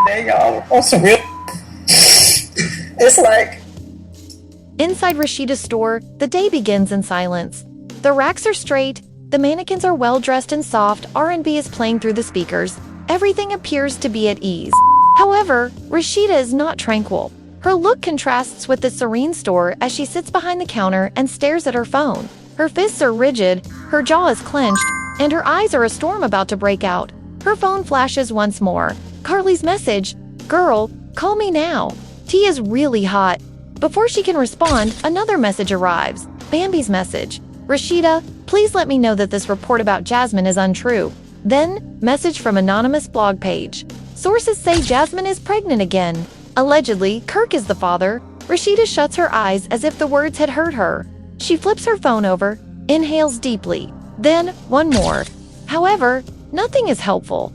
day, y'all. On some real. It's like. Inside Rasheeda's store, the day begins in silence. The racks are straight, the mannequins are well-dressed and soft, R&B is playing through the speakers. Everything appears to be at ease. However, Rasheeda is not tranquil. Her look contrasts with the serene store as she sits behind the counter and stares at her phone. Her fists are rigid, her jaw is clenched, and her eyes are a storm about to break out. Her phone flashes once more. Carly's message, "Girl, call me now. Tea is really hot." Before she can respond, another message arrives. Bambi's message. "Rasheeda, please let me know that this report about Jasmine is untrue." Then, message from anonymous blog page. Sources say Jasmine is pregnant again. Allegedly, Kirk is the father. Rasheeda shuts her eyes as if the words had hurt her. She flips her phone over, inhales deeply. Then, one more. However, nothing is helpful.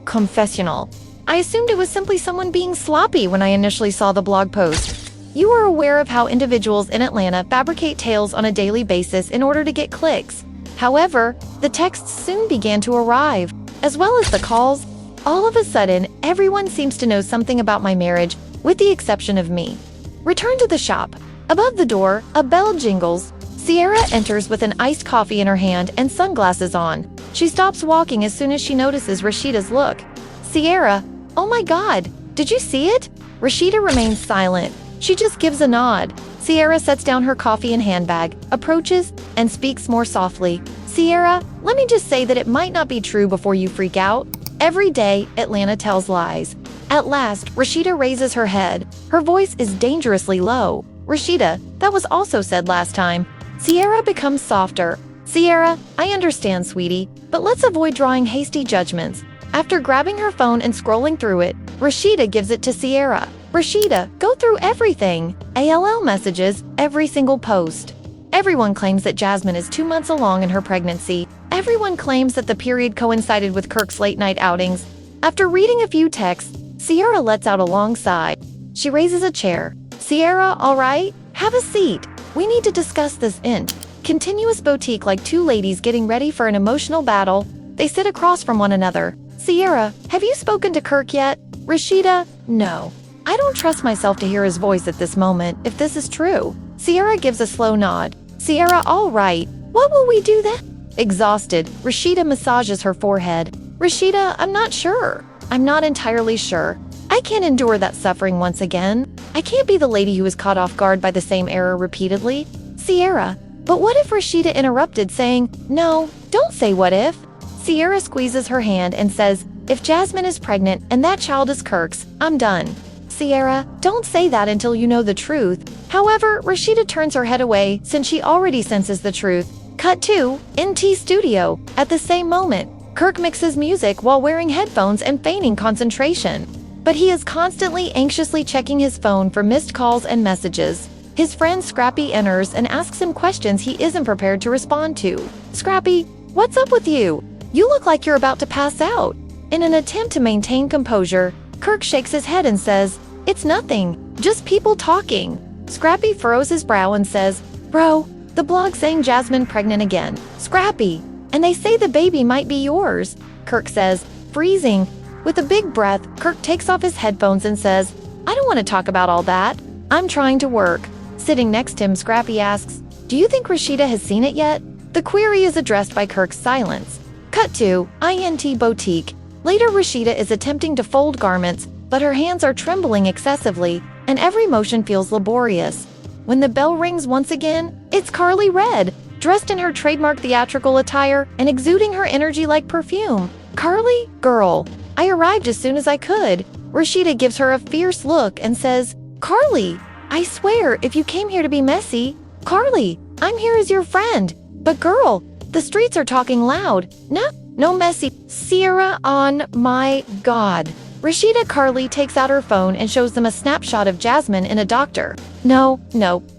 Confessional. I assumed it was simply someone being sloppy when I initially saw the blog post. You are aware of how individuals in Atlanta fabricate tales on a daily basis in order to get clicks. However, the texts soon began to arrive, as well as the calls. All of a sudden, everyone seems to know something about my marriage, with the exception of me. Return to the shop. Above the door, a bell jingles. Sierra enters with an iced coffee in her hand and sunglasses on. She stops walking as soon as she notices Rasheeda's look. Sierra, oh my God, did you see it? Rasheeda remains silent. She just gives a nod. Sierra sets down her coffee and handbag, approaches, and speaks more softly. Sierra, let me just say that it might not be true before you freak out. Every day, Atlanta tells lies. At last, Rasheeda raises her head. Her voice is dangerously low. Rasheeda, that was also said last time. Sierra becomes softer. Sierra, I understand, sweetie, but let's avoid drawing hasty judgments. After grabbing her phone and scrolling through it, Rasheeda gives it to Sierra. Rasheeda, go through everything. ALL messages, every single post. Everyone claims that Jasmine is 2 months along in her pregnancy. Everyone claims that the period coincided with Kirk's late-night outings. After reading a few texts, Sierra lets out a long sigh. She raises a chair. Sierra, all right? Have a seat. We need to discuss this continuous boutique like two ladies getting ready for an emotional battle. They sit across from one another. Sierra, have you spoken to Kirk yet? Rasheeda, no. I don't trust myself to hear his voice at this moment, if this is true. Sierra gives a slow nod. Sierra, all right. What will we do then? Exhausted, Rasheeda massages her forehead. Rasheeda, I'm not sure. I'm not entirely sure. I can't endure that suffering once again. I can't be the lady who is caught off guard by the same error repeatedly. Sierra, but what if Rasheeda interrupted, saying, no, don't say what if. Sierra squeezes her hand and says, if Jasmine is pregnant and that child is Kirk's, I'm done. Sierra, don't say that until you know the truth. However, Rasheeda turns her head away since she already senses the truth. Cut to NT Studio. At the same moment, Kirk mixes music while wearing headphones and feigning concentration. But he is constantly anxiously checking his phone for missed calls and messages. His friend Scrappy enters and asks him questions he isn't prepared to respond to. Scrappy, what's up with you? You look like you're about to pass out. In an attempt to maintain composure, Kirk shakes his head and says, it's nothing, just people talking. Scrappy furrows his brow and says, bro, the blog saying Jasmine pregnant again. Scrappy, and they say the baby might be yours. Kirk says, freezing. With a big breath, Kirk takes off his headphones and says, I don't want to talk about all that. I'm trying to work. Sitting next to him, Scrappy asks, do you think Rasheeda has seen it yet? The query is addressed by Kirk's silence. Cut to INT Boutique. Later, Rasheeda is attempting to fold garments, but her hands are trembling excessively, and every motion feels laborious. When the bell rings once again, it's Carly Red, dressed in her trademark theatrical attire and exuding her energy like perfume. Carly, girl, I arrived as soon as I could. Rasheeda gives her a fierce look and says, Carly, I swear, if you came here to be messy, Carly, I'm here as your friend. But girl, the streets are talking loud. No messy. Sierra, on my God. Rasheeda Carly takes out her phone and shows them a snapshot of Jasmine in a doctor. No,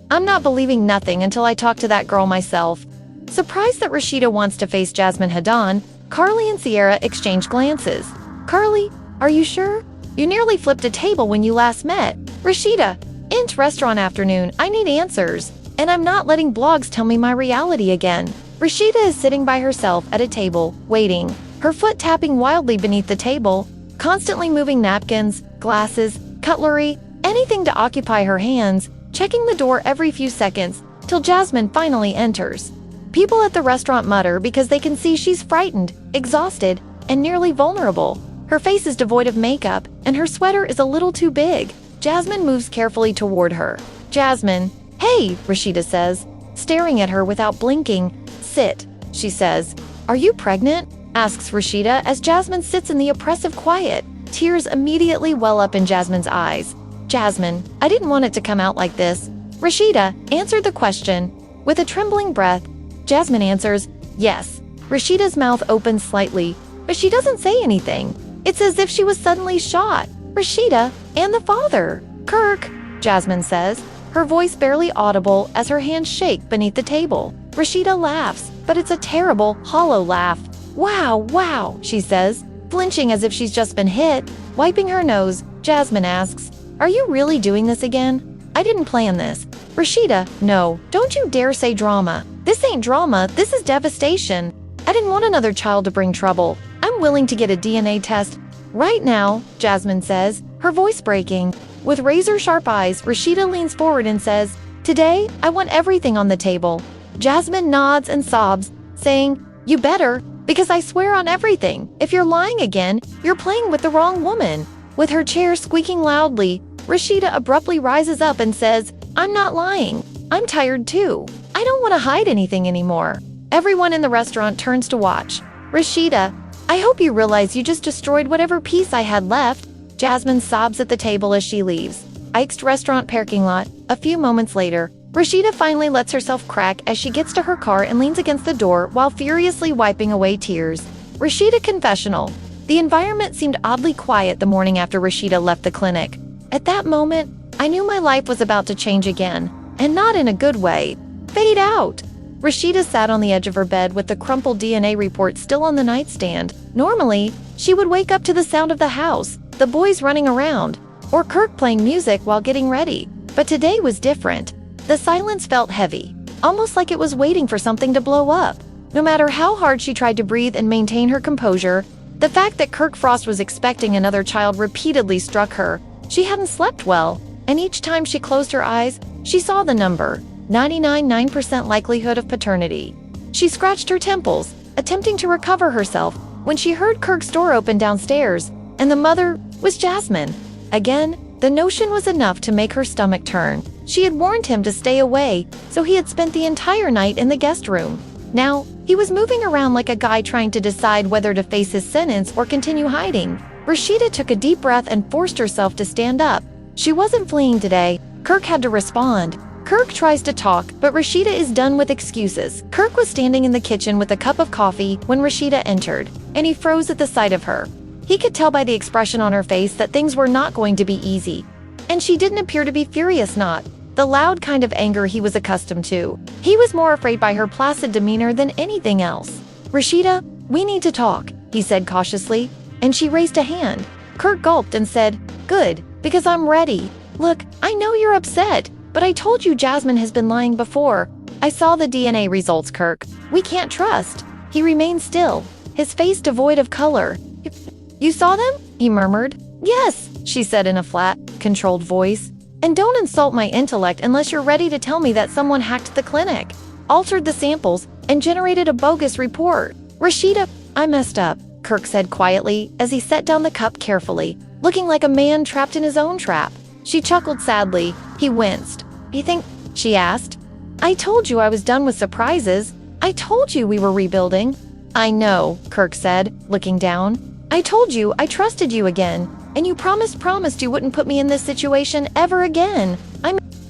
I'm not believing nothing until I talk to that girl myself. Surprised that Rasheeda wants to face Jasmine head-on, Carly and Sierra exchange glances. Carly, are you sure? You nearly flipped a table when you last met. Rasheeda, int restaurant afternoon, I need answers. And I'm not letting blogs tell me my reality again. Rasheeda is sitting by herself at a table, waiting. her foot tapping wildly beneath the table, constantly moving napkins, glasses, cutlery, anything to occupy her hands, checking the door every few seconds, till Jasmine finally enters. People at the restaurant mutter because they can see she's frightened, exhausted, and nearly vulnerable. Her face is devoid of makeup, and her sweater is a little too big. Jasmine moves carefully toward her. Jasmine, "Hey," Rasheeda says, staring at her without blinking. "Sit," she says. "Are you pregnant?" asks Rasheeda as Jasmine sits in the oppressive quiet. Tears immediately well up in Jasmine's eyes. "Jasmine, I didn't want it to come out like this." Rasheeda answered the question. With a trembling breath, Jasmine answers, "Yes." Rasheeda's mouth opens slightly, but she doesn't say anything. It's as if she was suddenly shot. "Rasheeda and the father." "Kirk," Jasmine says, her voice barely audible as her hands shake beneath the table. Rasheeda laughs, but it's a terrible, hollow laugh. Wow, she says, flinching as if she's just been hit. Wiping her nose, Jasmine asks, "Are you really doing this again?" "I didn't plan this." "Rasheeda, no, don't you dare say drama. This ain't drama, this is devastation. I didn't want another child to bring trouble. I'm willing to get a DNA test right now," Jasmine says, her voice breaking. With razor-sharp eyes, Rasheeda leans forward and says, "Today, I want everything on the table." Jasmine nods and sobs, saying, "You better, because I swear on everything. If you're lying again, you're playing with the wrong woman." With her chair squeaking loudly, Rasheeda abruptly rises up and says, "I'm not lying. I'm tired too. I don't want to hide anything anymore." Everyone in the restaurant turns to watch. "Rasheeda, I hope you realize you just destroyed whatever peace I had left." Jasmine sobs at the table as she leaves. Ike's restaurant parking lot. A few moments later, Rasheeda finally lets herself crack as she gets to her car and leans against the door while furiously wiping away tears. Rasheeda confessional. The environment seemed oddly quiet the morning after Rasheeda left the clinic. At that moment, I knew my life was about to change again, and not in a good way. Fade out. Rasheeda sat on the edge of her bed with the crumpled DNA report still on the nightstand. Normally, she would wake up to the sound of the house, the boys running around, or Kirk playing music while getting ready. But today was different. The silence felt heavy, almost like it was waiting for something to blow up. No matter how hard she tried to breathe and maintain her composure, the fact that Kirk Frost was expecting another child repeatedly struck her. She hadn't slept well, and each time she closed her eyes, she saw the number, 99.9% likelihood of paternity. She scratched her temples, attempting to recover herself, when she heard Kirk's door open downstairs, and the mother was Jasmine. Again, the notion was enough to make her stomach turn. She had warned him to stay away, so he had spent the entire night in the guest room. Now, he was moving around like a guy trying to decide whether to face his sentence or continue hiding. Rasheeda took a deep breath and forced herself to stand up. She wasn't fleeing today. Kirk had to respond. Kirk tries to talk, but Rasheeda is done with excuses. Kirk was standing in the kitchen with a cup of coffee when Rasheeda entered, and he froze at the sight of her. He could tell by the expression on her face that things were not going to be easy. And she didn't appear to be furious, not the loud kind of anger he was accustomed to. He was more afraid by her placid demeanor than anything else. "Rasheeda, we need to talk," he said cautiously, and she raised a hand. Kirk gulped and said, "Good, because I'm ready. Look, I know you're upset, but I told you Jasmine has been lying before. I saw the DNA results, Kirk. We can't trust." He remained still, his face devoid of color. "You saw them?" he murmured. "Yes," she said in a flat, controlled voice. "And don't insult my intellect unless you're ready to tell me that someone hacked the clinic, altered the samples, and generated a bogus report." "Rasheeda, I messed up," Kirk said quietly as he set down the cup carefully, looking like a man trapped in his own trap. She chuckled sadly. He winced. "You think?" she asked. "I told you I was done with surprises. I told you we were rebuilding." "I know," Kirk said, looking down. "I told you I trusted you again. And you promised you wouldn't put me in this situation ever again.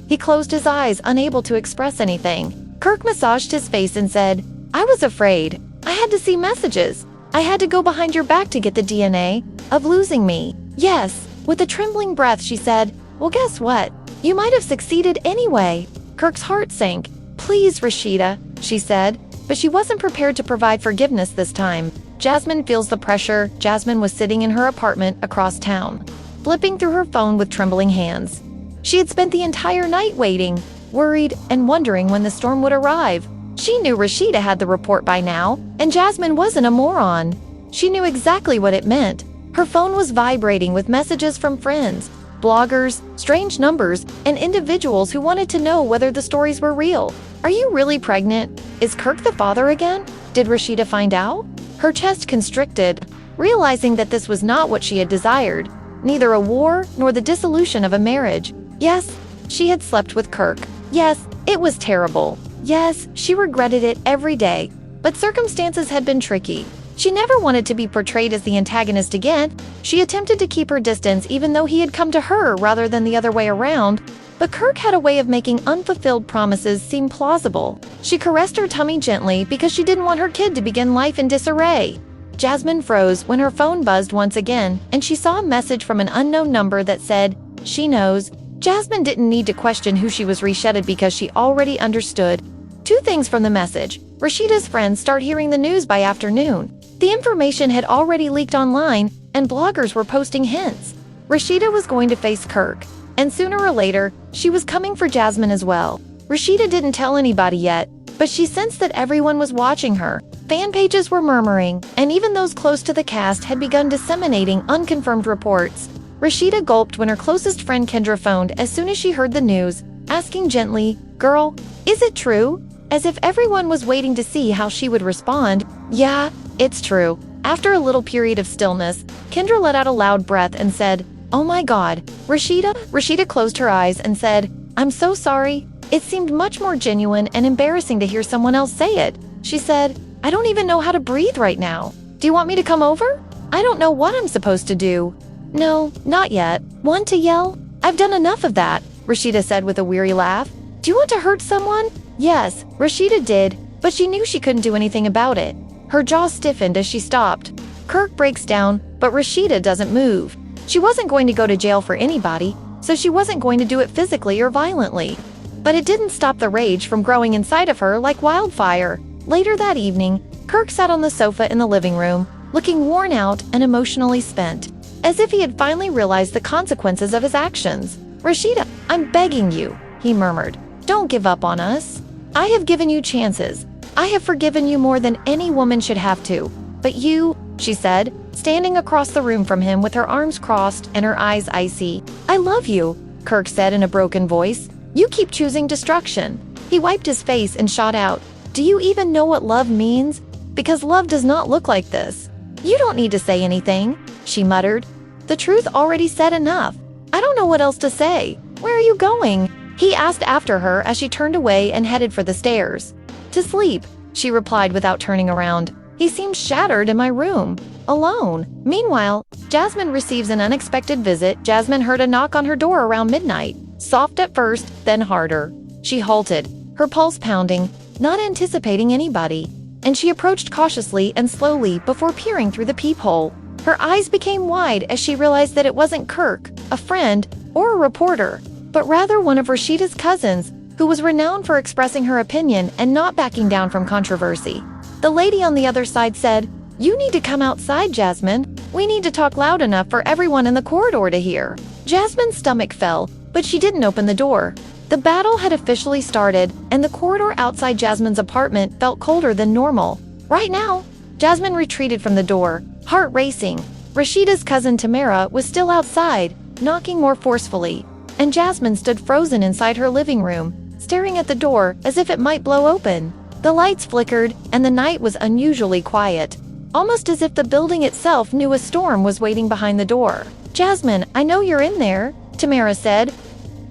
He closed his eyes, unable to express anything. Kirk massaged his face and said, "I was afraid. I had to see messages. I had to go behind your back to get the DNA of losing me." "Yes." With a trembling breath, she said, "Well, guess what? You might have succeeded anyway." Kirk's heart sank. "Please, Rasheeda," she said, but she wasn't prepared to provide forgiveness this time. Jasmine feels the pressure. Jasmine was sitting in her apartment across town, flipping through her phone with trembling hands. She had spent the entire night waiting, worried and wondering when the storm would arrive. She knew Rasheeda had the report by now, and Jasmine wasn't a moron. She knew exactly what it meant. Her phone was vibrating with messages from friends, bloggers, strange numbers, and individuals who wanted to know whether the stories were real. Are you really pregnant? Is Kirk the father again? Did Rasheeda find out? Her chest constricted, realizing that this was not what she had desired. Neither a war nor the dissolution of a marriage. Yes, she had slept with Kirk. Yes, it was terrible. Yes, she regretted it every day. But circumstances had been tricky. She never wanted to be portrayed as the antagonist again. She attempted to keep her distance even though he had come to her rather than the other way around. But Kirk had a way of making unfulfilled promises seem plausible. She caressed her tummy gently because she didn't want her kid to begin life in disarray. Jasmine froze when her phone buzzed once again, and she saw a message from an unknown number that said, "She knows." Jasmine didn't need to question who she was reshedded because she already understood. Two things from the message. Rasheeda's friends start hearing the news by afternoon. The information had already leaked online, and bloggers were posting hints. Rasheeda was going to face Kirk, and sooner or later, she was coming for Jasmine as well. Rasheeda didn't tell anybody yet, but she sensed that everyone was watching her. Fan pages were murmuring, and even those close to the cast had begun disseminating unconfirmed reports. Rasheeda gulped when her closest friend Kendra phoned as soon as she heard the news, asking gently, "Girl, is it true?" As if everyone was waiting to see how she would respond. "Yeah, it's true." After a little period of stillness, Kendra let out a loud breath and said, "Oh my God, Rasheeda?" Rasheeda closed her eyes and said, "I'm so sorry." It seemed much more genuine and embarrassing to hear someone else say it. She said, "I don't even know how to breathe right now. Do you want me to come over? I don't know what I'm supposed to do." "No, not yet." "Want to yell?" "I've done enough of that," Rasheeda said with a weary laugh. "Do you want to hurt someone?" Yes, Rasheeda did, but she knew she couldn't do anything about it. Her jaw stiffened as she stopped. Kirk breaks down, but Rasheeda doesn't move. She wasn't going to go to jail for anybody, so she wasn't going to do it physically or violently. But it didn't stop the rage from growing inside of her like wildfire. Later that evening, Kirk sat on the sofa in the living room, looking worn out and emotionally spent, as if he had finally realized the consequences of his actions. "Rasheeda, I'm begging you," he murmured. "Don't give up on us. I have given you chances. I have forgiven you more than any woman should have to. But you," she said, standing across the room from him with her arms crossed and her eyes icy. "I love you," Kirk said in a broken voice. "You keep choosing destruction." He wiped his face and shot out, "Do you even know what love means? Because love does not look like this." "You don't need to say anything," she muttered. "The truth already said enough. I don't know what else to say. Where are you going?" he asked after her as she turned away and headed for the stairs. "To sleep," she replied without turning around. "He seems shattered in my room, alone." Meanwhile, Jasmine receives an unexpected visit. Jasmine heard a knock on her door around midnight, soft at first, then harder. She halted, her pulse pounding, not anticipating anybody, and she approached cautiously and slowly before peering through the peephole. Her eyes became wide as she realized that it wasn't Kirk, a friend, or a reporter, but rather one of Rasheeda's cousins, who was renowned for expressing her opinion and not backing down from controversy. The lady on the other side said, "You need to come outside, Jasmine. We need to talk loud enough for everyone in the corridor to hear." Jasmine's stomach fell, but she didn't open the door. The battle had officially started, and the corridor outside Jasmine's apartment felt colder than normal. Right now, Jasmine retreated from the door, heart racing. Rasheeda's cousin Tamara was still outside, knocking more forcefully, and Jasmine stood frozen inside her living room, staring at the door as if it might blow open. The lights flickered, and the night was unusually quiet, almost as if the building itself knew a storm was waiting behind the door. "Jasmine, I know you're in there," Tamara said.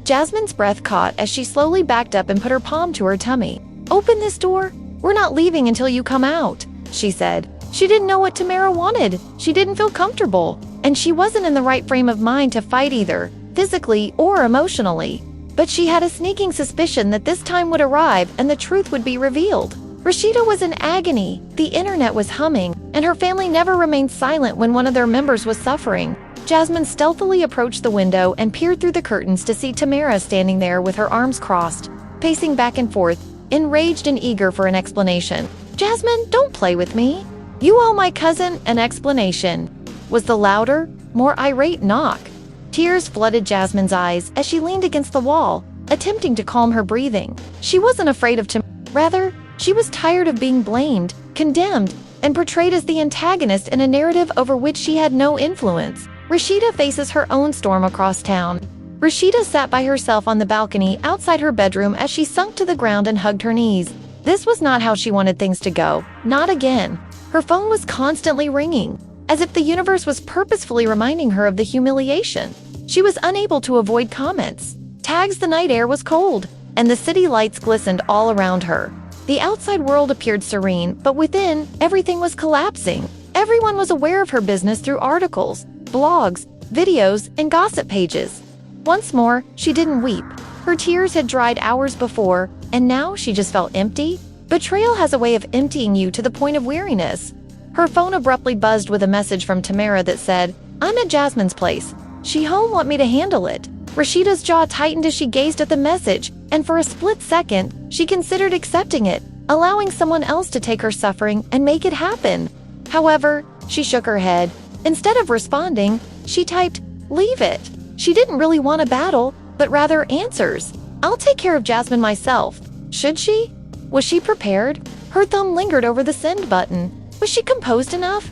Jasmine's breath caught as she slowly backed up and put her palm to her tummy. "Open this door. We're not leaving until you come out," she said. She didn't know what Tamara wanted. She didn't feel comfortable, and she wasn't in the right frame of mind to fight either, physically or emotionally. But she had a sneaking suspicion that this time would arrive and the truth would be revealed. Rasheeda was in agony, the internet was humming, and her family never remained silent when one of their members was suffering. Jasmine stealthily approached the window and peered through the curtains to see Tamara standing there with her arms crossed, pacing back and forth, enraged and eager for an explanation. "Jasmine, don't play with me. You owe my cousin an explanation," was the louder, more irate knock. Tears flooded Jasmine's eyes as she leaned against the wall, attempting to calm her breathing. She wasn't afraid of Tamara. Rather, she was tired of being blamed, condemned, and portrayed as the antagonist in a narrative over which she had no influence. Rasheeda faces her own storm across town. Rasheeda sat by herself on the balcony outside her bedroom as she sunk to the ground and hugged her knees. This was not how she wanted things to go. Not again. Her phone was constantly ringing, as if the universe was purposefully reminding her of the humiliation. She was unable to avoid comments. Tags the night air was cold, and the city lights glistened all around her. The outside world appeared serene, but within, everything was collapsing. Everyone was aware of her business through articles, blogs, videos, and gossip pages. Once more, she didn't weep. Her tears had dried hours before, and now she just felt empty. Betrayal has a way of emptying you to the point of weariness. Her phone abruptly buzzed with a message from Tamara that said, "I'm at Jasmine's place. She home want me to handle it." Rasheeda's jaw tightened as she gazed at the message, and for a split second, she considered accepting it, allowing someone else to take her suffering and make it happen. However, she shook her head. Instead of responding, she typed, "Leave it." She didn't really want a battle, but rather answers. "I'll take care of Jasmine myself." Should she? Was she prepared? Her thumb lingered over the send button. Was she composed enough?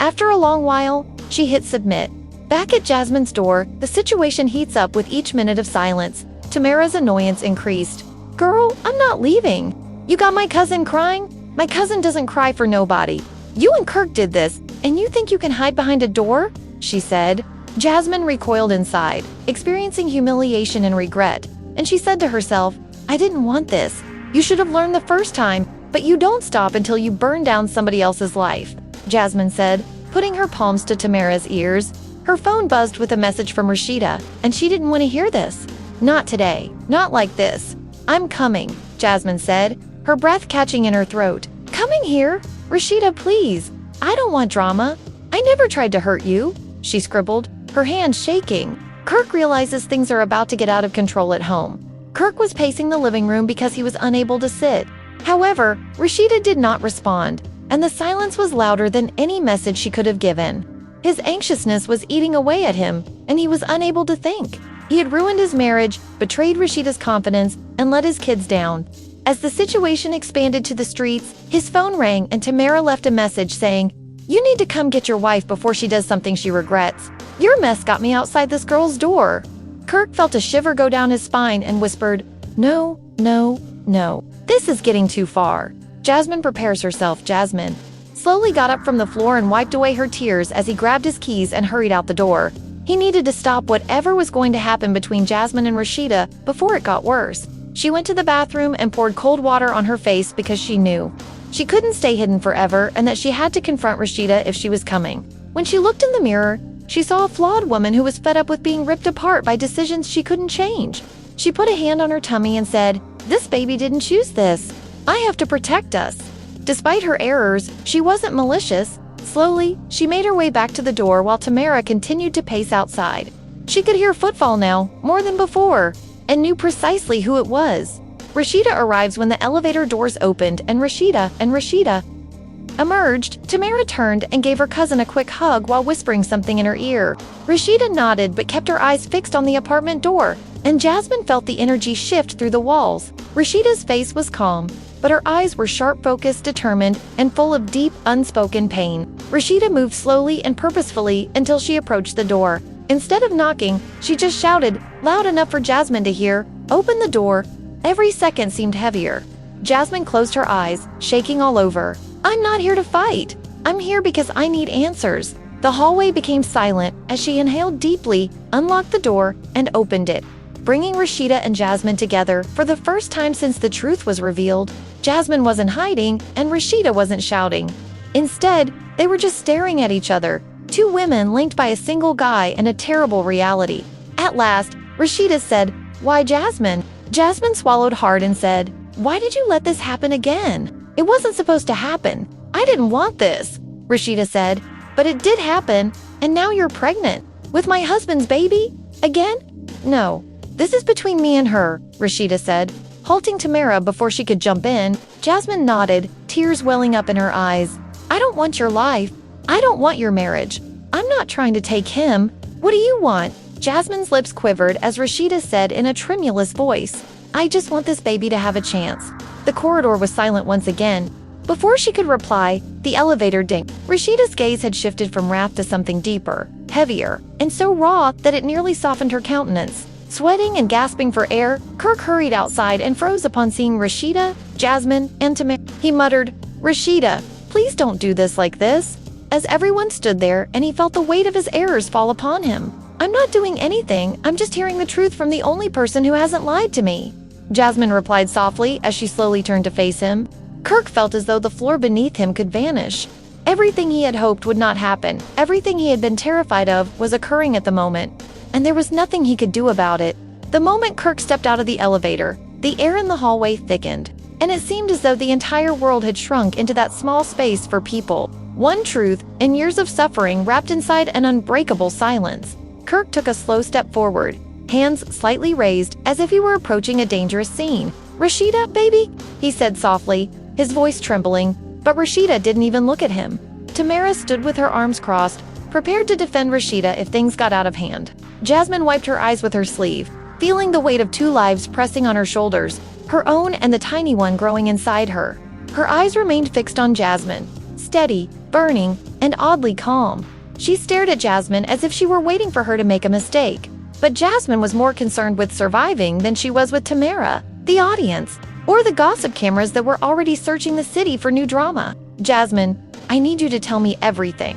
After a long while, she hit submit. Back at Jasmine's door, the situation heats up with each minute of silence. Tamara's annoyance increased. "Girl, I'm not leaving. You got my cousin crying? My cousin doesn't cry for nobody. You and Kirk did this, and you think you can hide behind a door?" she said. Jasmine recoiled inside, experiencing humiliation and regret, and she said to herself, "I didn't want this. You should have learned the first time, but you don't stop until you burn down somebody else's life," Jasmine said, putting her palms to Tamara's ears. Her phone buzzed with a message from Rasheeda, and she didn't want to hear this. "Not today. Not like this. I'm coming," Jasmine said, her breath catching in her throat. "Coming here? Rasheeda, please. I don't want drama. I never tried to hurt you," she scribbled, her hands shaking. Kirk realizes things are about to get out of control at home. Kirk was pacing the living room because he was unable to sit. However, Rasheeda did not respond, and the silence was louder than any message she could have given. His anxiousness was eating away at him, and he was unable to think. He had ruined his marriage, betrayed Rasheeda's confidence, and let his kids down. As the situation expanded to the streets, his phone rang and Tamara left a message saying, "You need to come get your wife before she does something she regrets. Your mess got me outside this girl's door." Kirk felt a shiver go down his spine and whispered, "No, no, no. This is getting too far." Jasmine prepares herself. Jasmine slowly got up from the floor and wiped away her tears as he grabbed his keys and hurried out the door. He needed to stop whatever was going to happen between Jasmine and Rasheeda before it got worse. She went to the bathroom and poured cold water on her face because she knew she couldn't stay hidden forever and that she had to confront Rasheeda if she was coming. When she looked in the mirror, she saw a flawed woman who was fed up with being ripped apart by decisions she couldn't change. She put a hand on her tummy and said, "This baby didn't choose this. I have to protect us." Despite her errors, she wasn't malicious. Slowly, she made her way back to the door while Tamara continued to pace outside. She could hear footfall now, more than before, and knew precisely who it was. Rasheeda arrives when the elevator doors opened and Rasheeda emerged. Tamara turned and gave her cousin a quick hug while whispering something in her ear. Rasheeda nodded but kept her eyes fixed on the apartment door, and Jasmine felt the energy shift through the walls. Rasheeda's face was calm, but her eyes were sharp-focused, determined, and full of deep, unspoken pain. Rasheeda moved slowly and purposefully until she approached the door. Instead of knocking, she just shouted, loud enough for Jasmine to hear, "Open the door." Every second seemed heavier. Jasmine closed her eyes, shaking all over. "I'm not here to fight. I'm here because I need answers." The hallway became silent as she inhaled deeply, unlocked the door, and opened it, bringing Rasheeda and Jasmine together for the first time since the truth was revealed. Jasmine wasn't hiding, and Rasheeda wasn't shouting. Instead, they were just staring at each other, two women linked by a single guy and a terrible reality. At last, Rasheeda said, "Why, Jasmine?" Jasmine swallowed hard and said, "Why did you let this happen again? It wasn't supposed to happen. I didn't want this," Rasheeda said, "but it did happen, and now you're pregnant. With my husband's baby? Again? No. This is between me and her," Rasheeda said, halting Tamara before she could jump in. Jasmine nodded, tears welling up in her eyes. "I don't want your life. I don't want your marriage. I'm not trying to take him. What do you want?" Jasmine's lips quivered as Rasheeda said in a tremulous voice, "I just want this baby to have a chance." The corridor was silent once again. Before she could reply, the elevator dinged. Rasheeda's gaze had shifted from wrath to something deeper, heavier, and so raw that it nearly softened her countenance. Sweating and gasping for air, Kirk hurried outside and froze upon seeing Rasheeda, Jasmine, and Tamara. He muttered, "Rasheeda, please don't do this like this," as everyone stood there and he felt the weight of his errors fall upon him. "I'm not doing anything, I'm just hearing the truth from the only person who hasn't lied to me," Jasmine replied softly as she slowly turned to face him. Kirk felt as though the floor beneath him could vanish. Everything he had hoped would not happen, everything he had been terrified of, was occurring at the moment, and there was nothing he could do about it. The moment Kirk stepped out of the elevator, the air in the hallway thickened, and it seemed as though the entire world had shrunk into that small space for people. One truth, and years of suffering wrapped inside an unbreakable silence. Kirk took a slow step forward, hands slightly raised as if he were approaching a dangerous scene. "Rasheeda, baby?" he said softly, his voice trembling, but Rasheeda didn't even look at him. Tamara stood with her arms crossed, prepared to defend Rasheeda if things got out of hand. Jasmine wiped her eyes with her sleeve, feeling the weight of two lives pressing on her shoulders, her own and the tiny one growing inside her. Her eyes remained fixed on Jasmine, steady, burning, and oddly calm. She stared at Jasmine as if she were waiting for her to make a mistake. But Jasmine was more concerned with surviving than she was with Tamara, the audience, or the gossip cameras that were already searching the city for new drama. "Jasmine, I need you to tell me everything.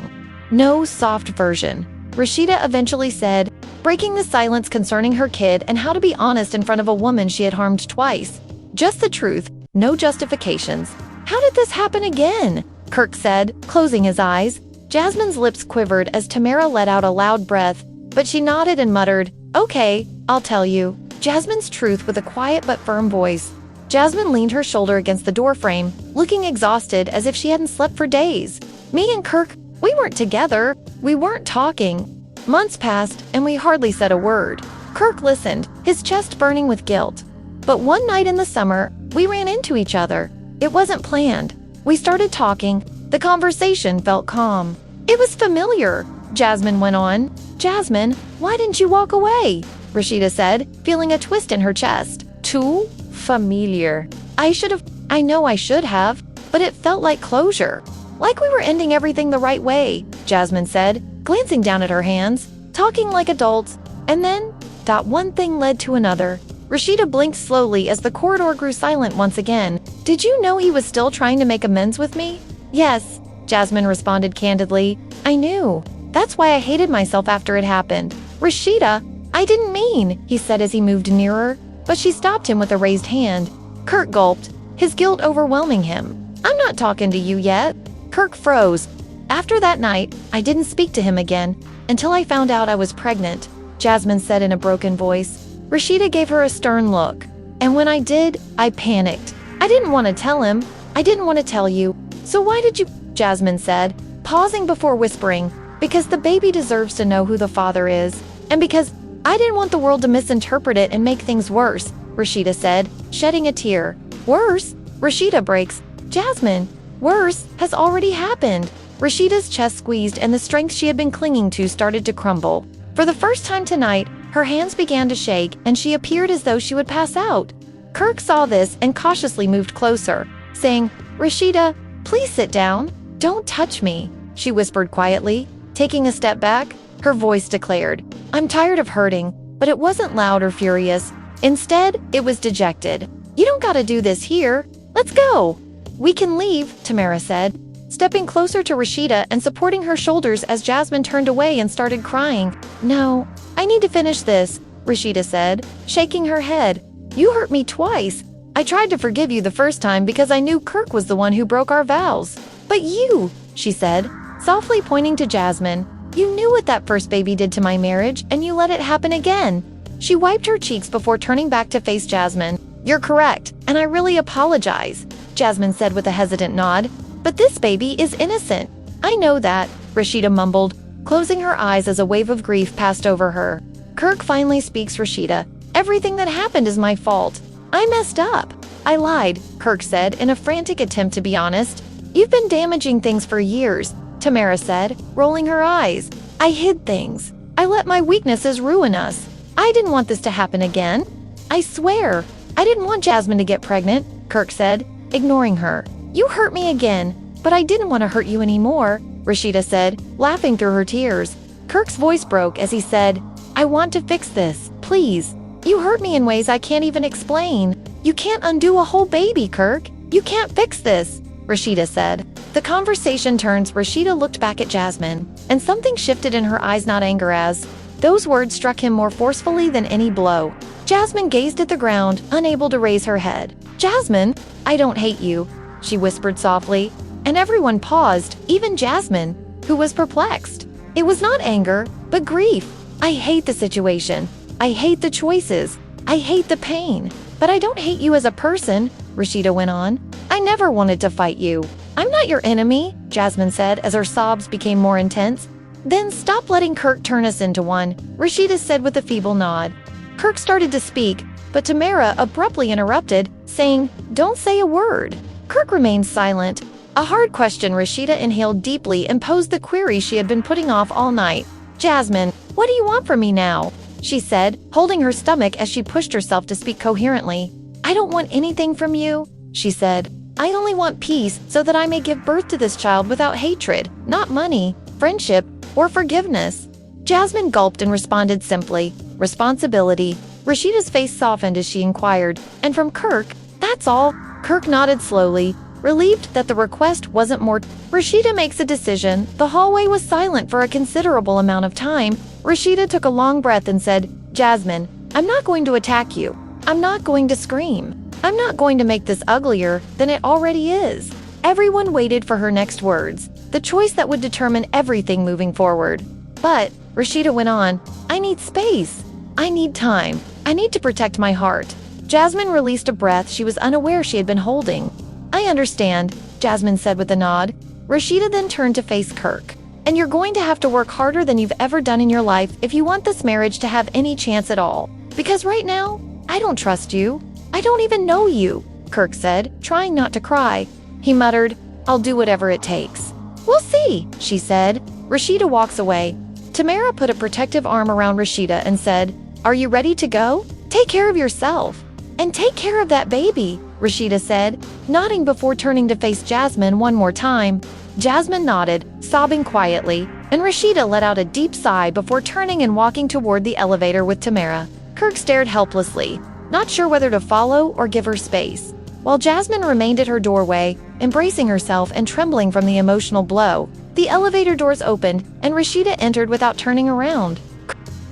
No soft version," Rasheeda eventually said, breaking the silence concerning her kid and how to be honest in front of a woman she had harmed twice. "Just the truth, no justifications." "How did this happen again?" Kirk said, closing his eyes. Jasmine's lips quivered as Tamara let out a loud breath, but she nodded and muttered, "Okay, I'll tell you." Jasmine's truth with a quiet but firm voice. Jasmine leaned her shoulder against the doorframe, looking exhausted as if she hadn't slept for days. "Me and Kirk, we weren't together. We weren't talking. Months passed, and we hardly said a word." Kirk listened, his chest burning with guilt. "But one night in the summer, we ran into each other. It wasn't planned. We started talking. The conversation felt calm. It was familiar," Jasmine went on. "Jasmine, why didn't you walk away?" Rasheeda said, feeling a twist in her chest. "Too familiar. I know I should have, but it felt like closure. Like we were ending everything the right way," Jasmine said, glancing down at her hands, "talking like adults, and then that one thing led to another." Rasheeda blinked slowly as the corridor grew silent once again. "Did you know he was still trying to make amends with me?" "Yes," Jasmine responded candidly. "I knew. That's why I hated myself after it happened." "Rasheeda, I didn't mean," he said as he moved nearer, but she stopped him with a raised hand. Kirk gulped, his guilt overwhelming him. "I'm not talking to you yet." Kirk froze. "After that night, I didn't speak to him again, until I found out I was pregnant," Jasmine said in a broken voice. Rasheeda gave her a stern look. "And when I did, I panicked. I didn't want to tell him. I didn't want to tell you. So why did you?" Jasmine said, pausing before whispering, "Because the baby deserves to know who the father is. And because I didn't want the world to misinterpret it and make things worse," Rasheeda said, shedding a tear. "Worse?" Rasheeda breaks. "Jasmine, worse has already happened." Rasheeda's chest squeezed and the strength she had been clinging to started to crumble. For the first time tonight, her hands began to shake and she appeared as though she would pass out. Kirk saw this and cautiously moved closer, saying, "Rasheeda, please sit down. Don't touch me," she whispered quietly. Taking a step back, her voice declared, "I'm tired of hurting," but it wasn't loud or furious. Instead, it was dejected. "You don't gotta do this here. Let's go." "We can leave," Tamara said, stepping closer to Rasheeda and supporting her shoulders as Jasmine turned away and started crying. "No, I need to finish this," Rasheeda said, shaking her head. "You hurt me twice. I tried to forgive you the first time because I knew Kirk was the one who broke our vows. But you," she said, softly pointing to Jasmine, "you knew what that first baby did to my marriage, and you let it happen again." She wiped her cheeks before turning back to face Jasmine. "You're correct, and I really apologize," Jasmine said with a hesitant nod. "But this baby is innocent." "I know that," Rasheeda mumbled, closing her eyes as a wave of grief passed over her. "Kirk finally speaks, Rasheeda. Everything that happened is my fault. I messed up. I lied," Kirk said in a frantic attempt to be honest. "You've been damaging things for years," Tamara said, rolling her eyes. "I hid things. I let my weaknesses ruin us. I didn't want this to happen again. I swear, I didn't want Jasmine to get pregnant. Kirk said, ignoring her. You hurt me again, but I didn't want to hurt you anymore, Rasheeda said, laughing through her tears. Kirk's voice broke as he said, I want to fix this, please. You hurt me in ways I can't even explain. You can't undo a whole baby, Kirk. You can't fix this, Rasheeda said. The conversation turns. Rasheeda looked back at Jasmine, and something shifted in her eyes, not anger, as those words struck him more forcefully than any blow. Jasmine gazed at the ground, unable to raise her head. Jasmine, I don't hate you, she whispered softly, and everyone paused, even Jasmine, who was perplexed. It was not anger, but grief. I hate the situation. I hate the choices. I hate the pain. But I don't hate you as a person, Rasheeda went on. I never wanted to fight you. I'm not your enemy, Jasmine said as her sobs became more intense. Then stop letting Kirk turn us into one, Rasheeda said with a feeble nod. Kirk started to speak, but Tamara abruptly interrupted, saying, Don't say a word. Kirk remained silent. A hard question. Rasheeda inhaled deeply and posed the query she had been putting off all night. Jasmine, what do you want from me now? She said, holding her stomach as she pushed herself to speak coherently. I don't want anything from you, she said. I only want peace so that I may give birth to this child without hatred, not money, friendship, or forgiveness. Jasmine gulped and responded simply, responsibility. Rasheeda's face softened as she inquired, and from Kirk, that's all. Kirk nodded slowly, relieved that the request wasn't more. Rasheeda makes a decision. The hallway was silent for a considerable amount of time. Rasheeda took a long breath and said, Jasmine, I'm not going to attack you. I'm not going to scream. I'm not going to make this uglier than it already is. Everyone waited for her next words, the choice that would determine everything moving forward. But, Rasheeda went on, I need space. I need time. I need to protect my heart. Jasmine released a breath she was unaware she had been holding. I understand, Jasmine said with a nod. Rasheeda then turned to face Kirk. And you're going to have to work harder than you've ever done in your life if you want this marriage to have any chance at all. Because right now, I don't trust you. I don't even know you, Kirk said, trying not to cry. He muttered, I'll do whatever it takes. We'll see, she said. Rasheeda walks away. Tamara put a protective arm around Rasheeda and said, Are you ready to go? Take care of yourself. And take care of that baby, Rasheeda said, nodding before turning to face Jasmine one more time. Jasmine nodded, sobbing quietly, and Rasheeda let out a deep sigh before turning and walking toward the elevator with Tamara. Kirk stared helplessly, not sure whether to follow or give her space, while Jasmine remained at her doorway, embracing herself and trembling from the emotional blow. The elevator doors opened, and Rasheeda entered without turning around.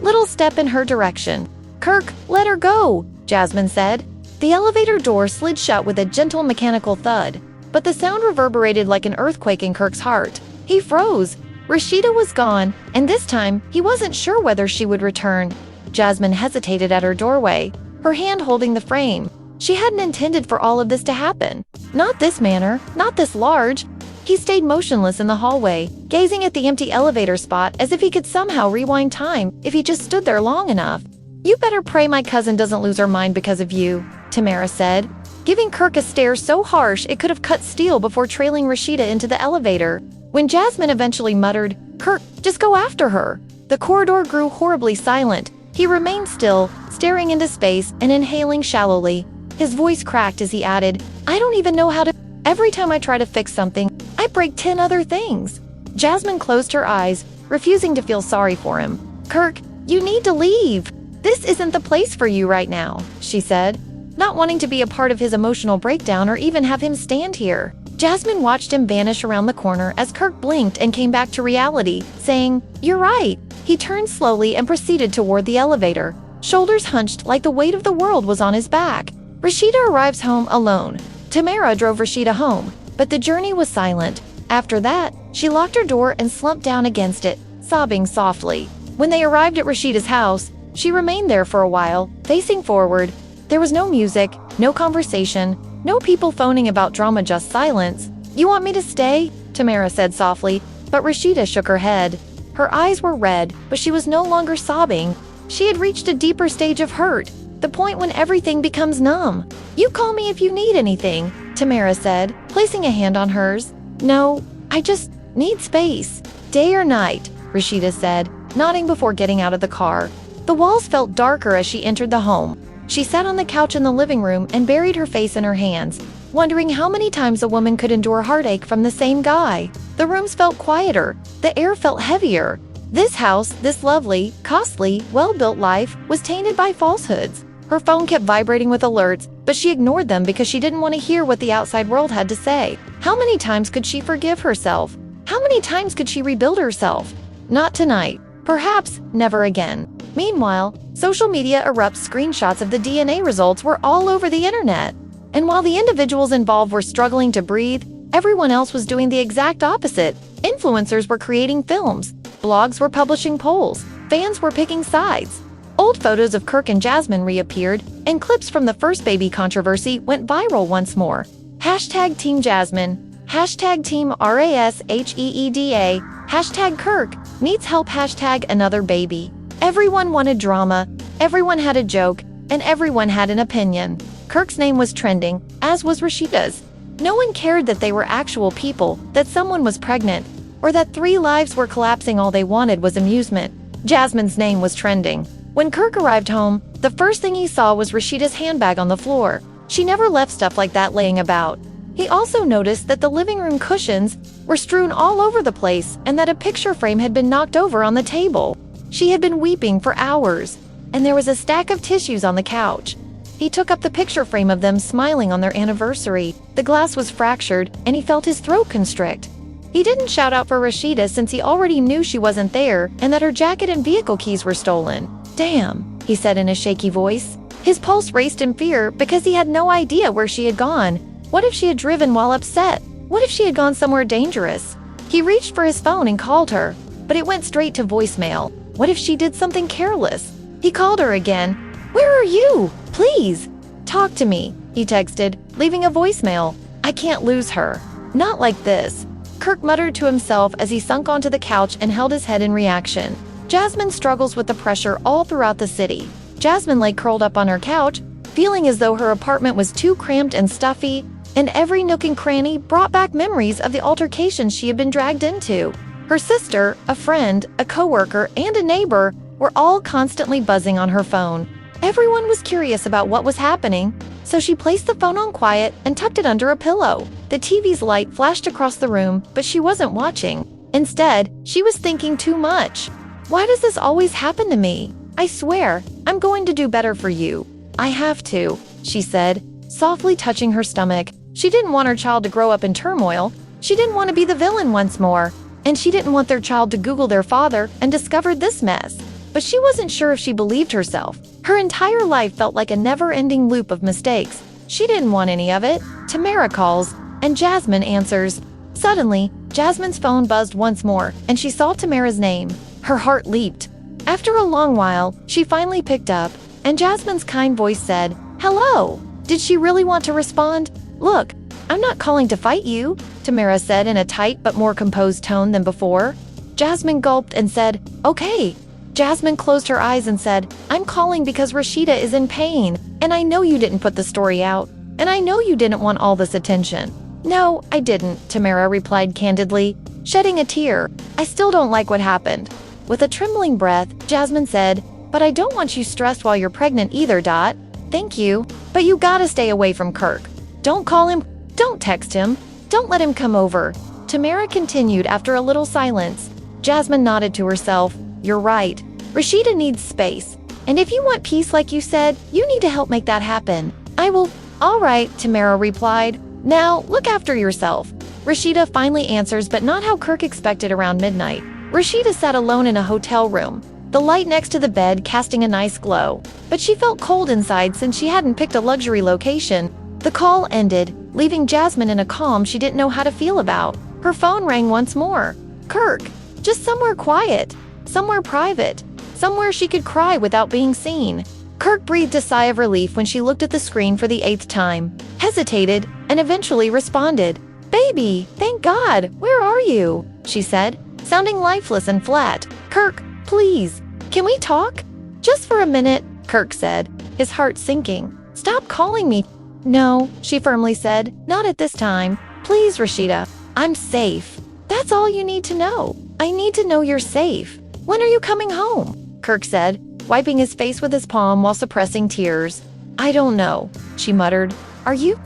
Little step in her direction. Kirk, let her go, Jasmine said. The elevator door slid shut with a gentle mechanical thud, but the sound reverberated like an earthquake in Kirk's heart. He froze. Rasheeda was gone, and this time he wasn't sure whether she would return. Jasmine hesitated at her doorway, her hand holding the frame. She hadn't intended for all of this to happen. Not this manner, not this large. He stayed motionless in the hallway, gazing at the empty elevator spot as if he could somehow rewind time if he just stood there long enough. You better pray my cousin doesn't lose her mind because of you, Tamara said, giving Kirk a stare so harsh it could have cut steel before trailing Rasheeda into the elevator. When Jasmine eventually muttered, Kirk, just go after her, the corridor grew horribly silent. He remained still, staring into space and inhaling shallowly. His voice cracked as he added, I don't even know how to. Every time I try to fix something, I break 10 other things. Jasmine closed her eyes, refusing to feel sorry for him. Kirk, you need to leave. This isn't the place for you right now, she said, not wanting to be a part of his emotional breakdown or even have him stand here. Jasmine watched him vanish around the corner as Kirk blinked and came back to reality, saying, You're right. He turned slowly and proceeded toward the elevator, shoulders hunched like the weight of the world was on his back. Rasheeda arrives home alone. Tamara drove Rasheeda home, but the journey was silent. After that, she locked her door and slumped down against it, sobbing softly. When they arrived at Rasheeda's house, she remained there for a while, facing forward. There was no music, no conversation, no people phoning about drama, just silence. You want me to stay? Tamara said softly, but Rasheeda shook her head. Her eyes were red, but she was no longer sobbing. She had reached a deeper stage of hurt, the point when everything becomes numb. You call me if you need anything, Tamara said, placing a hand on hers. No, I just need space. Day or night, Rasheeda said, nodding before getting out of the car. The walls felt darker as she entered the home. She sat on the couch in the living room and buried her face in her hands, wondering how many times a woman could endure heartache from the same guy. The rooms felt quieter. The air felt heavier. This house, this lovely, costly, well-built life, was tainted by falsehoods. Her phone kept vibrating with alerts, but she ignored them because she didn't want to hear what the outside world had to say. How many times could she forgive herself? How many times could she rebuild herself? Not tonight. Perhaps never again. Meanwhile, social media erupts. Screenshots of the DNA results were all over the internet. And while the individuals involved were struggling to breathe, everyone else was doing the exact opposite. Influencers were creating films. Blogs were publishing polls. Fans were picking sides. Old photos of Kirk and Jasmine reappeared, and clips from the first baby controversy went viral once more. Hashtag Team Jasmine. Hashtag Team RASHEEDA. Hashtag Kirk needs help. Hashtag another baby. Everyone wanted drama, everyone had a joke, and everyone had an opinion. Kirk's name was trending, as was Rasheeda's. No one cared that they were actual people, that someone was pregnant, or that 3 lives were collapsing. All they wanted was amusement. Jasmine's name was trending. When Kirk arrived home, the first thing he saw was Rasheeda's handbag on the floor. She never left stuff like that laying about. He also noticed that the living room cushions were strewn all over the place and that a picture frame had been knocked over on the table. She had been weeping for hours, and there was a stack of tissues on the couch. He took up the picture frame of them smiling on their anniversary. The glass was fractured, and he felt his throat constrict. He didn't shout out for Rasheeda since he already knew she wasn't there and that her jacket and vehicle keys were stolen. "Damn," he said in a shaky voice. His pulse raced in fear because he had no idea where she had gone. What if she had driven while upset? What if she had gone somewhere dangerous? He reached for his phone and called her, but it went straight to voicemail. What if she did something careless? He called her again. "Where are you? Please, talk to me," he texted, leaving a voicemail. "I can't lose her. Not like this." Kirk muttered to himself as he sunk onto the couch and held his head in reaction. Jasmine struggles with the pressure all throughout the city. Jasmine lay curled up on her couch, feeling as though her apartment was too cramped and stuffy, and every nook and cranny brought back memories of the altercations she had been dragged into. Her sister, a friend, a coworker, and a neighbor were all constantly buzzing on her phone. Everyone was curious about what was happening, so she placed the phone on quiet and tucked it under a pillow. The TV's light flashed across the room, but she wasn't watching. Instead, she was thinking too much. "Why does this always happen to me? I swear, I'm going to do better for you. I have to," she said, softly touching her stomach. She didn't want her child to grow up in turmoil. She didn't want to be the villain once more. And she didn't want their child to Google their father and discover this mess. But she wasn't sure if she believed herself. Her entire life felt like a never-ending loop of mistakes. She didn't want any of it. Tamara calls, and Jasmine answers. Suddenly, Jasmine's phone buzzed once more, and she saw Tamara's name. Her heart leaped. After a long while, she finally picked up, and Jasmine's kind voice said, "Hello." Did she really want to respond? "Look, I'm not calling to fight you," Tamara said in a tight but more composed tone than before. Jasmine gulped and said, "Okay." Jasmine closed her eyes and said, "I'm calling because Rasheeda is in pain, and I know you didn't put the story out, and I know you didn't want all this attention." "No, I didn't," Tamara replied candidly, shedding a tear. "I still don't like what happened." With a trembling breath, Jasmine said, "But I don't want you stressed while you're pregnant either, Dot. Thank you, but you gotta stay away from Kirk. Don't call him, don't text him, don't let him come over." Tamara continued after a little silence. Jasmine nodded to herself. "You're right. Rasheeda needs space. And if you want peace like you said, you need to help make that happen." "I will." "All right," Tamara replied. "Now, look after yourself." Rasheeda finally answers, but not how Kirk expected. Around midnight, Rasheeda sat alone in a hotel room, the light next to the bed casting a nice glow. But she felt cold inside since she hadn't picked a luxury location. The call ended, leaving Jasmine in a calm she didn't know how to feel about. Her phone rang once more. Kirk. Just somewhere quiet. Somewhere private. Somewhere she could cry without being seen. Kirk breathed a sigh of relief when she looked at the screen for the 8th time, hesitated, and eventually responded. "Baby, thank God, where are you?" she said, sounding lifeless and flat. "Kirk, please, can we talk?" "Just for a minute," Kirk said, his heart sinking. "Stop calling me." "No," she firmly said, "not at this time. Please, Rasheeda, I'm safe. That's all you need to know. I need to know you're safe. When are you coming home?" Kirk said, wiping his face with his palm while suppressing tears. I don't know, she muttered. Are you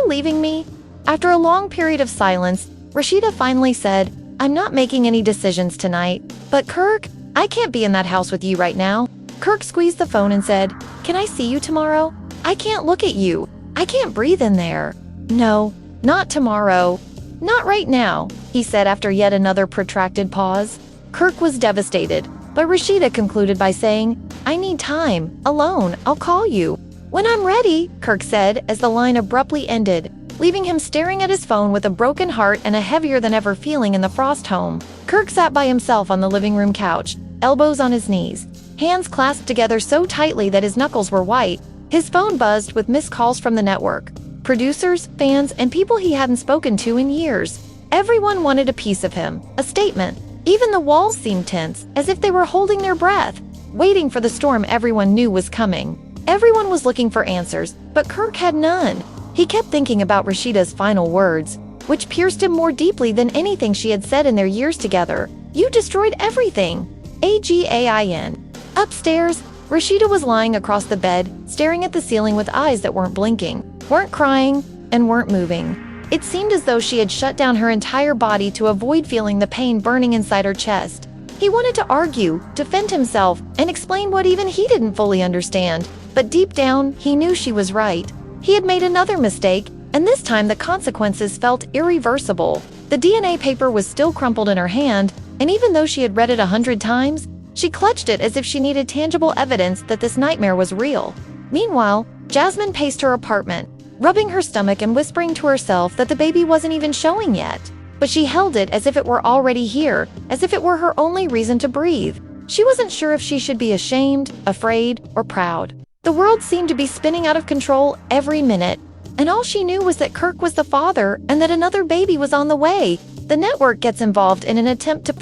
leaving me? After a long period of silence, Rasheeda finally said, I'm not making any decisions tonight, but Kirk, I can't be in that house with you right now. Kirk squeezed the phone and said, Can I see you tomorrow? I can't look at you. I can't breathe in there. No, not tomorrow. Not right now, he said after yet another protracted pause. Kirk was devastated, but Rasheeda concluded by saying, I need time, alone, I'll call you. When I'm ready, Kirk said as the line abruptly ended, leaving him staring at his phone with a broken heart and a heavier-than-ever feeling in the Frost home. Kirk sat by himself on the living room couch, elbows on his knees, hands clasped together so tightly that his knuckles were white. His phone buzzed with missed calls from the network. Producers, fans, and people he hadn't spoken to in years. Everyone wanted a piece of him, a statement. Even the walls seemed tense, as if they were holding their breath, waiting for the storm everyone knew was coming. Everyone was looking for answers, but Kirk had none. He kept thinking about Rasheeda's final words, which pierced him more deeply than anything she had said in their years together. You destroyed everything. AGAIN. Upstairs, Rasheeda was lying across the bed, staring at the ceiling with eyes that weren't blinking, weren't crying, and weren't moving. It seemed as though she had shut down her entire body to avoid feeling the pain burning inside her chest. He wanted to argue, defend himself, and explain what even he didn't fully understand. But deep down, he knew she was right. He had made another mistake, and this time the consequences felt irreversible. The DNA paper was still crumpled in her hand, and even though she had read it 100 times, she clutched it as if she needed tangible evidence that this nightmare was real. Meanwhile, Jasmine paced her apartment, rubbing her stomach and whispering to herself that the baby wasn't even showing yet. But she held it as if it were already here, as if it were her only reason to breathe. She wasn't sure if she should be ashamed, afraid, or proud. The world seemed to be spinning out of control every minute, and all she knew was that Kirk was the father and that another baby was on the way. The network gets involved in an attempt to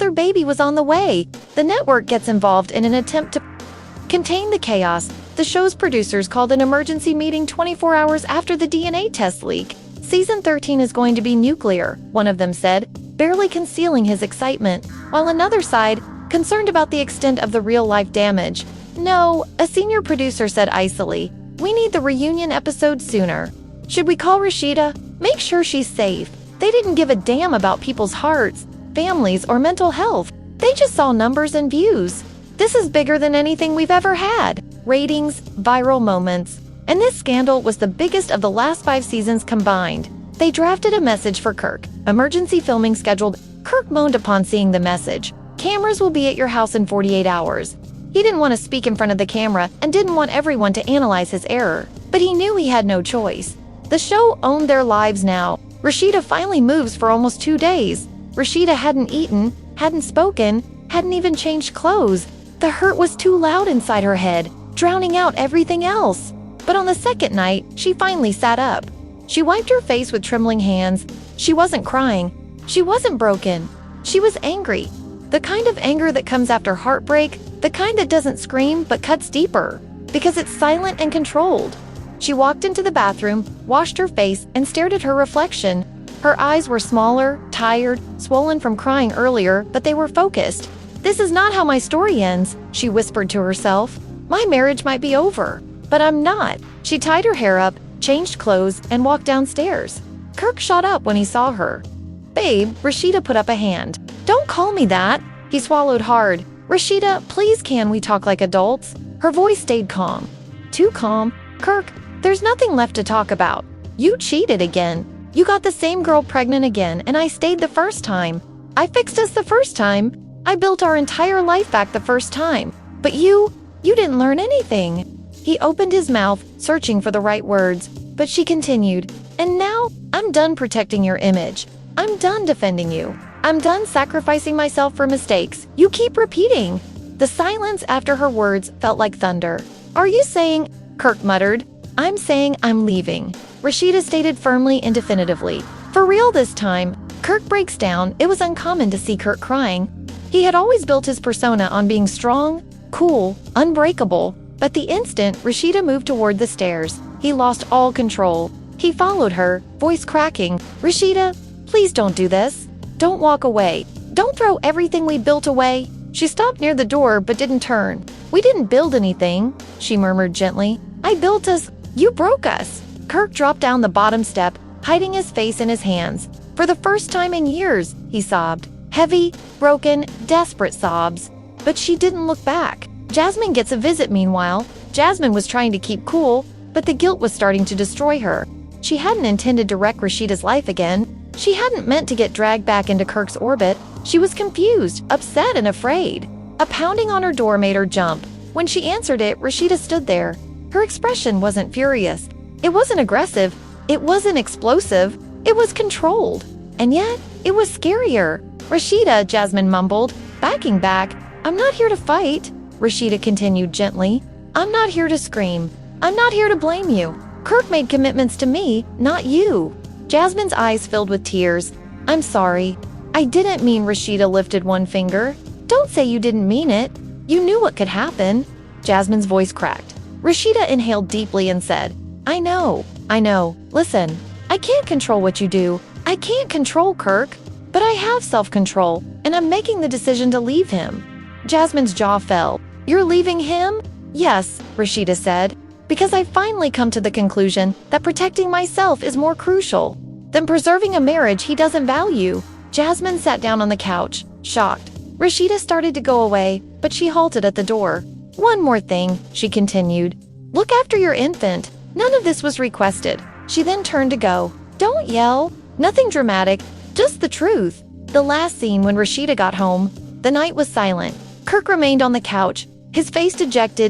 contain the chaos. The show's producers called an emergency meeting 24 hours after the DNA test leak. Season 13 is going to be nuclear, one of them said, barely concealing his excitement, while another sighed, concerned about the extent of the real-life damage. No, a senior producer said icily, we need the reunion episode sooner. Should we call Rasheeda? Make sure she's safe. They didn't give a damn about people's hearts, families, or mental health. They just saw numbers and views. This is bigger than anything we've ever had. Ratings, viral moments. And this scandal was the biggest of the last 5 seasons combined. They drafted a message for Kirk. Emergency filming scheduled. Kirk moaned upon seeing the message. Cameras will be at your house in 48 hours. He didn't want to speak in front of the camera and didn't want everyone to analyze his error. But he knew he had no choice. The show owned their lives now. Rasheeda finally moves for almost 2 days. Rasheeda hadn't eaten, hadn't spoken, hadn't even changed clothes. The hurt was too loud inside her head, drowning out everything else. But on the second night, she finally sat up. She wiped her face with trembling hands. She wasn't crying. She wasn't broken. She was angry. The kind of anger that comes after heartbreak, the kind that doesn't scream but cuts deeper, because it's silent and controlled. She walked into the bathroom, washed her face, and stared at her reflection. Her eyes were smaller, tired, swollen from crying earlier, but they were focused. This is not how my story ends, she whispered to herself. My marriage might be over, but I'm not. She tied her hair up, changed clothes, and walked downstairs. Kirk shot up when he saw her. Babe, Rasheeda put up a hand. Don't call me that. He swallowed hard. Rasheeda, please can we talk like adults? Her voice stayed calm. Too calm. Kirk, there's nothing left to talk about. You cheated again. You got the same girl pregnant again, and I stayed the first time. I fixed us the first time. I built our entire life back the first time. But you didn't learn anything. He opened his mouth, searching for the right words, but she continued, and now I'm done protecting your image. I'm done defending you. I'm done sacrificing myself for mistakes you keep repeating. The silence after her words felt like thunder. Are you saying? Kirk muttered. I'm saying I'm leaving. Rasheeda stated firmly and definitively. For real this time. Kirk breaks down. It was uncommon to see Kirk crying. He had always built his persona on being strong, cool, unbreakable. But the instant Rasheeda moved toward the stairs, he lost all control. He followed her, voice cracking. Rasheeda, please don't do this. Don't walk away. Don't throw everything we built away. She stopped near the door but didn't turn. We didn't build anything, she murmured gently. I built us. You broke us. Kirk dropped down the bottom step, hiding his face in his hands. For the first time in years, he sobbed. Heavy, broken, desperate sobs. But she didn't look back. Jasmine gets a visit meanwhile. Jasmine was trying to keep cool, but the guilt was starting to destroy her. She hadn't intended to wreck Rasheeda's life again. She hadn't meant to get dragged back into Kirk's orbit. She was confused, upset, and afraid. A pounding on her door made her jump. When she answered it, Rasheeda stood there. Her expression wasn't furious. It wasn't aggressive. It wasn't explosive. It was controlled. And yet, it was scarier. Rasheeda, Jasmine mumbled, backing back. I'm not here to fight, Rasheeda continued gently. I'm not here to scream. I'm not here to blame you. Kirk made commitments to me, not you. Jasmine's eyes filled with tears. I'm sorry. I didn't mean. Rasheeda lifted one finger. Don't say you didn't mean it. You knew what could happen. Jasmine's voice cracked. Rasheeda inhaled deeply and said, I know. Listen, I can't control what you do. I can't control Kirk. But I have self-control, and I'm making the decision to leave him. Jasmine's jaw fell. You're leaving him? Yes, Rasheeda said, because I've finally come to the conclusion that protecting myself is more crucial than preserving a marriage he doesn't value. Jasmine sat down on the couch, shocked. Rasheeda started to go away, but she halted at the door. One more thing, she continued. Look after your infant. None of this was requested. She then turned to go. Don't yell. Nothing dramatic. Just the truth. The last scene when Rasheeda got home, the night was silent. Kirk remained on the couch, his face dejected.